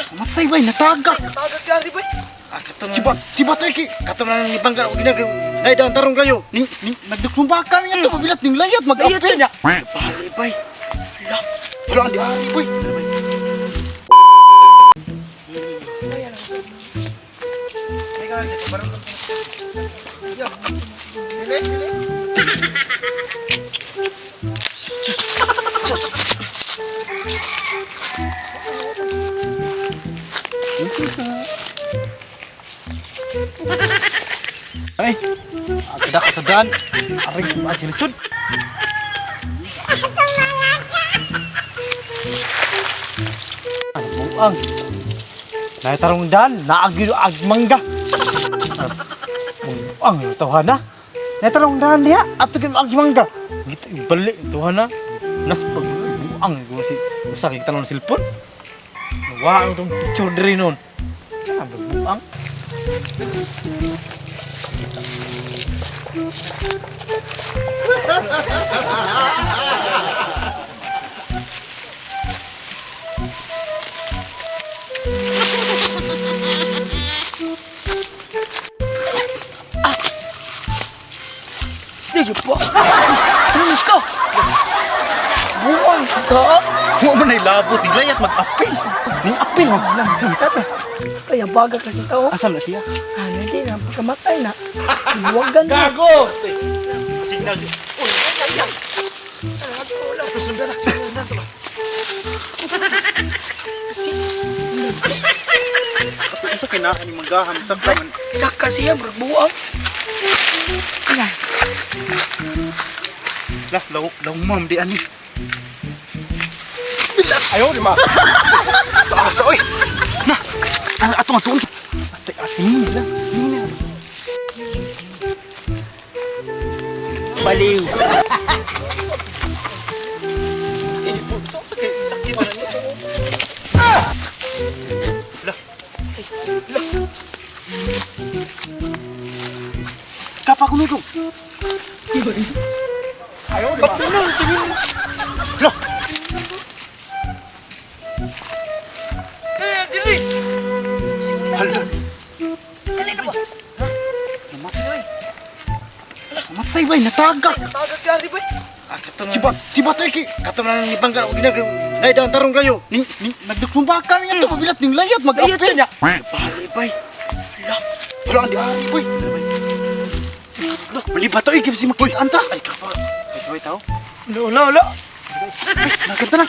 Matay bay, natagak. Tagad ka, di ba? Si Batoy ki. Kato na ni Bangga, ginagawa. Ay, daw tarong kayo. Nagduksumbakan niya to, pabilat ning layat, Layat siya mag-apil. niya. Bali, bay. Lah. Wala ang di-ari, boy. Ay, ada kesedaan. Aring aja lisud. Buang. Nah, tarung dan naagi mangga. Buang Tuhan na. Nah, tarung dan dia atau game agi mangga. Gitu balik Tuhan na. Nas buang gua sih. Usah kita non silpun. Wah, untung picture dari non. Ada buang. Dia po. Terus ko. Buang ka. Huwag mo na'y labot, ning layat, mag-apil. Ning apil, oh. Lang, kita ta. Basta yung baga kasi tao. Asam na siya. Ano din, ang pagkamatay na. Huwag ganun. Gago! Signal siya. Uy, ay. Ito, sundan na. Sundan to ba? Ito sa kinaan ni Manggahan, sabta man. Saka siya, berbuang. Yan. Lah, law ma'am, di ani. Ayo di ma. Taas, oy! Na! Ato, ato. Ini lang. Ini lang. Baliw. Sakit na niya. Lah. Kapa ko nito. Ayo di ma. Lah. Dili. Hala. Dali na ba? Matay bay, natagak. Tagad ka, di ba? Kato na. Si Batoy ki. Kato na ni Bangga, ginagawa. Ay, daw tarong kayo. Nagduksumbakan niya to, pabilat ning layat, Layat siya mag-apil. niya. Bali, bay. Lah. Wala ang di-ari, boy. Bali Batoy, kaya si makitaan ta. Ay, kapa. Ay, kaway tao. Wala. Nagkanta na.